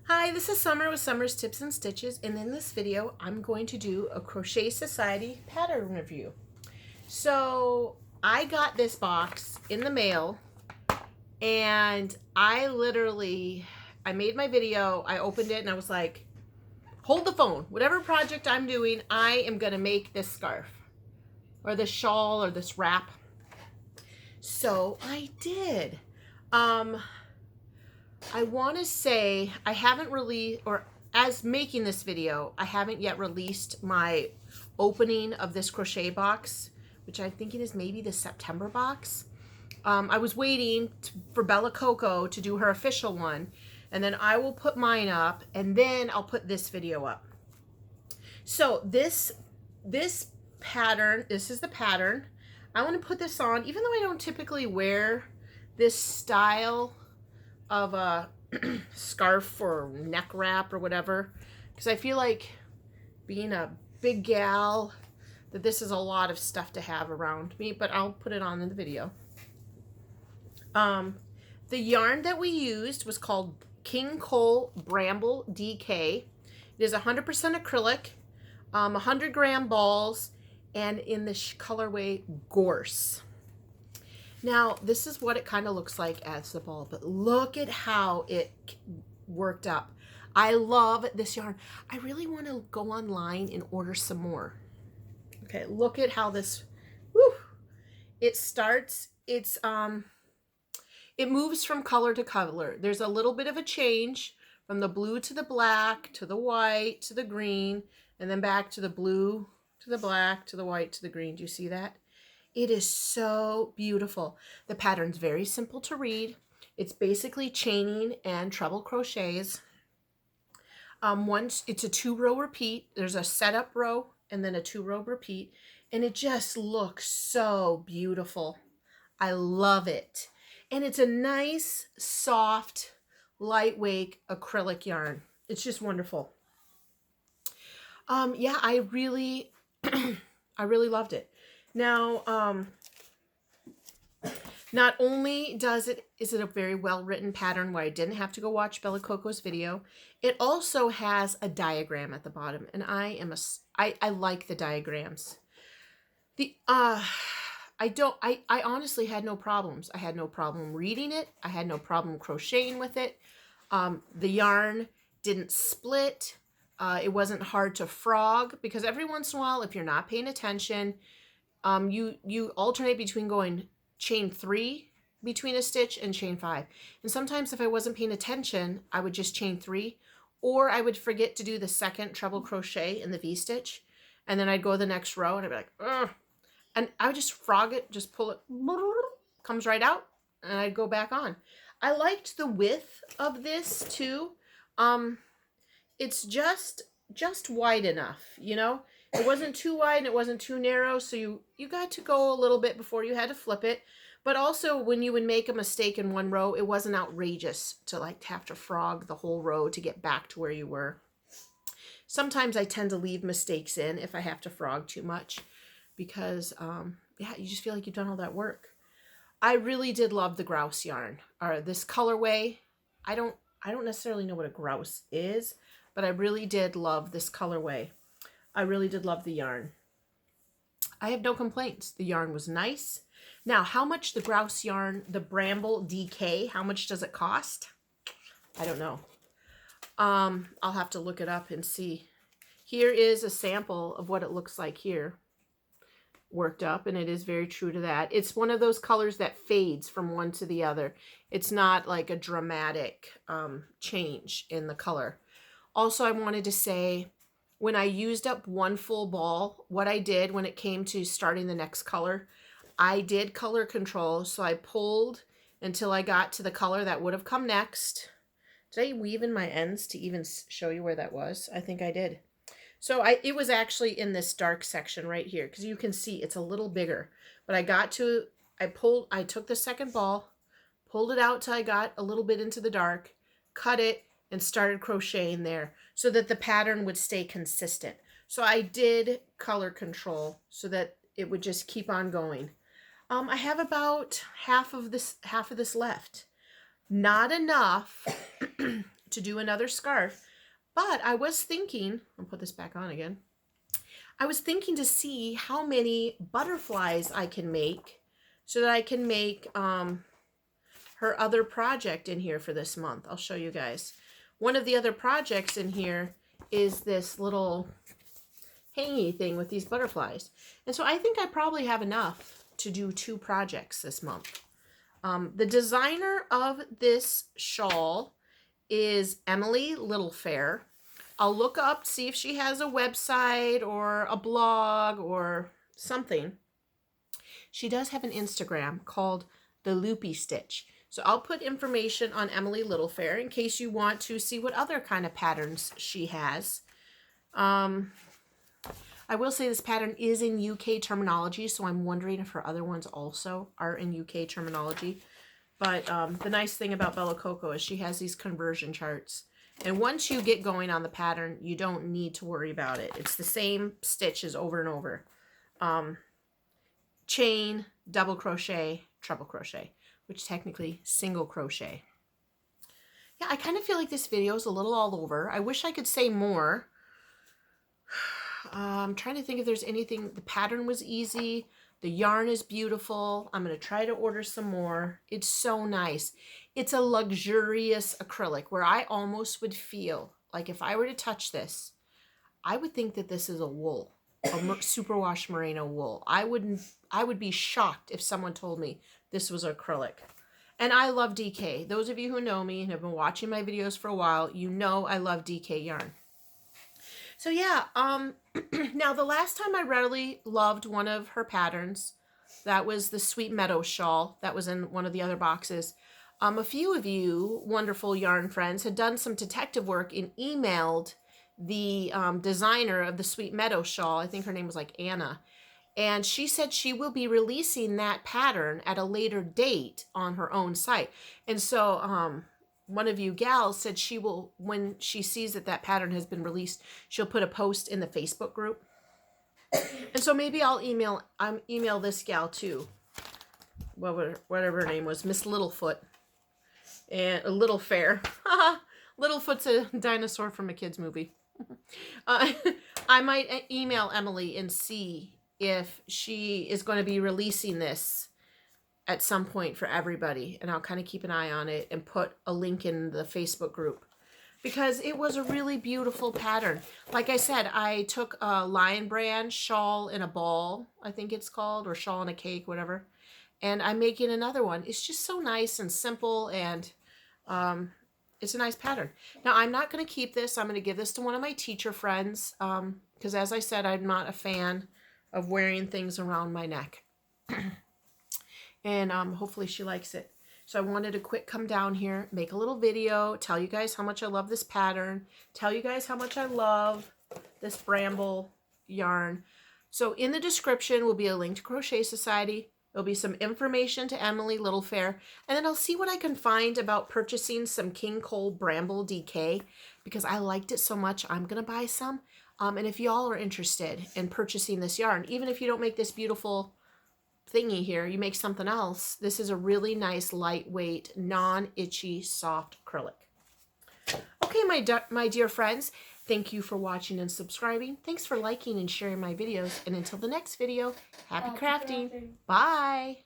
Hi, this is Summer with Summer's Tips and Stitches, and in this video I'm going to do a Crochet Society pattern review. So I got this box in the mail and I made my video, I opened it and I was like, hold the phone, whatever project I'm doing, I am going to make this scarf or this shawl or this wrap. So I did. I want to say I haven't really, or as making this video, I haven't yet released my opening of this crochet box, which I'm thinking is maybe the September box. I was waiting for Bella Coco to do her official one, and then I will put mine up, and then I'll put this video up. So this pattern, this is the pattern. I want to put this on, even though I don't typically wear this style of a scarf or neck wrap or whatever, because I feel like being a big gal that this is a lot of stuff to have around me, but I'll put it on in the video. The yarn that we used was called King Cole Bramble DK. It is 100% acrylic, 100-gram balls, and in the colorway Gorse. Now, this is what it kind of looks like as the ball, but look at how it worked up. I love this yarn. I really want to go online and order some more. Okay, look at how this, whew, it starts, it moves from color to color. There's a little bit of a change from the blue to the black, to the white, to the green, and then back to the blue, to the black, to the white, to the green. Do you see that? It is so beautiful. The pattern's very simple to read. It's basically chaining and treble crochets. Once it's a 2-row repeat. There's a setup row and then a 2-row repeat, and it just looks so beautiful. I love it. And it's a nice, soft, lightweight acrylic yarn. It's just wonderful. Yeah, I really loved it. Now, not only is it a very well-written pattern where I didn't have to go watch Bella Coco's video, it also has a diagram at the bottom, and I like the diagrams. I honestly had no problems. I had no problem reading it. I had no problem crocheting with it. The yarn didn't split. It wasn't hard to frog, because every once in a while, if you're not paying attention, you alternate between going chain 3 between a stitch and chain 5. And sometimes if I wasn't paying attention, I would just chain 3, or I would forget to do the second treble crochet in the V-stitch, and then I'd go to the next row and I'd be like, ugh. And I would just frog it, just pull it, comes right out, and I'd go back on. I liked the width of this too. It's just wide enough, you know? It wasn't too wide and it wasn't too narrow, so you got to go a little bit before you had to flip it. But also, when you would make a mistake in one row, it wasn't outrageous to like have to frog the whole row to get back to where you were. Sometimes I tend to leave mistakes in if I have to frog too much, because yeah, you just feel like you've done all that work. I really did love the grouse yarn, or this colorway. I don't necessarily know what a grouse is, but I really did love this colorway. I really did love the yarn. I have no complaints. The yarn was nice. Now, how much the grouse yarn, the Bramble DK, how much does it cost? I don't know. I'll have to look it up and see. Here is a sample of what it looks like here, worked up, and it is very true to that. It's one of those colors that fades from one to the other. It's not like a dramatic change in the color. Also, I wanted to say, when I used up one full ball, what I did when it came to starting the next color, I did color control. So I pulled until I got to the color that would have come next. Did I weave in my ends to even show you where that was? I think I did. So it was actually in this dark section right here, because you can see it's a little bigger. But I took the second ball, pulled it out till I got a little bit into the dark, cut it, and started crocheting there so that the pattern would stay consistent. So I did color control so that it would just keep on going. I have about half of this left. Not enough to do another scarf. But I was thinking, I'll put this back on again. I was thinking to see how many butterflies I can make so that I can make her other project in here for this month. I'll show you guys. One of the other projects in here is this little hangy thing with these butterflies. And so I think I probably have enough to do 2 projects this month. The designer of this shawl is Emily Littlefair. I'll look up, see if she has a website or a blog or something. She does have an Instagram called The Loopy Stitch. So I'll put information on Emily Littlefair in case you want to see what other kind of patterns she has. I will say this pattern is in UK terminology, so I'm wondering if her other ones also are in UK terminology. But the nice thing about Bella Coco is she has these conversion charts. And once you get going on the pattern, you don't need to worry about it. It's the same stitches over and over. Chain, double crochet, treble crochet, which technically single crochet. Yeah, I kind of feel like this video is a little all over. I wish I could say more. I'm trying to think if there's anything. The pattern was easy. The yarn is beautiful. I'm going to try to order some more. It's so nice. It's a luxurious acrylic where I almost would feel like if I were to touch this, I would think that this is a wool, a superwash merino wool. I would be shocked if someone told me this was acrylic. And I love DK. Those of you who know me and have been watching my videos for a while, you know I love DK yarn. So yeah, now the last time I really loved one of her patterns, that was the Sweet Meadow shawl that was in one of the other boxes. A few of you wonderful yarn friends had done some detective work and emailed the designer of the Sweet Meadow shawl. I think her name was like Anna. And she said she will be releasing that pattern at a later date on her own site. And so one of you gals said she will, when she sees that that pattern has been released, she'll put a post in the Facebook group. And so maybe I'll email this gal too. Whatever her name was, Miss Littlefoot. And a Little Fair. Littlefoot's a dinosaur from a kid's movie. I might email Emily and see if she is going to be releasing this at some point for everybody, and I'll kind of keep an eye on it and put a link in the Facebook group because it was a really beautiful pattern. Like I said, I took a Lion Brand shawl in a ball, I think it's called, or shawl in a cake, whatever, and I'm making another one. It's just so nice and simple, and it's a nice pattern. Now, I'm not going to keep this. I'm going to give this to one of my teacher friends because, as I said, I'm not a fan of wearing things around my neck. And hopefully she likes it. So I wanted to quick come down here, make a little video, tell you guys how much I love this pattern, tell you guys how much I love this bramble yarn. So in the description will be a link to Crochet Society. There'll be some information to Emily Littlefair, and then I'll see what I can find about purchasing some King Cole Bramble DK because I liked it so much. I'm going to buy some. And if y'all are interested in purchasing this yarn, even if you don't make this beautiful thingy here, you make something else, this is a really nice, lightweight, non-itchy, soft acrylic. Okay, my dear friends, thank you for watching and subscribing. Thanks for liking and sharing my videos. And until the next video, happy crafting. Bye.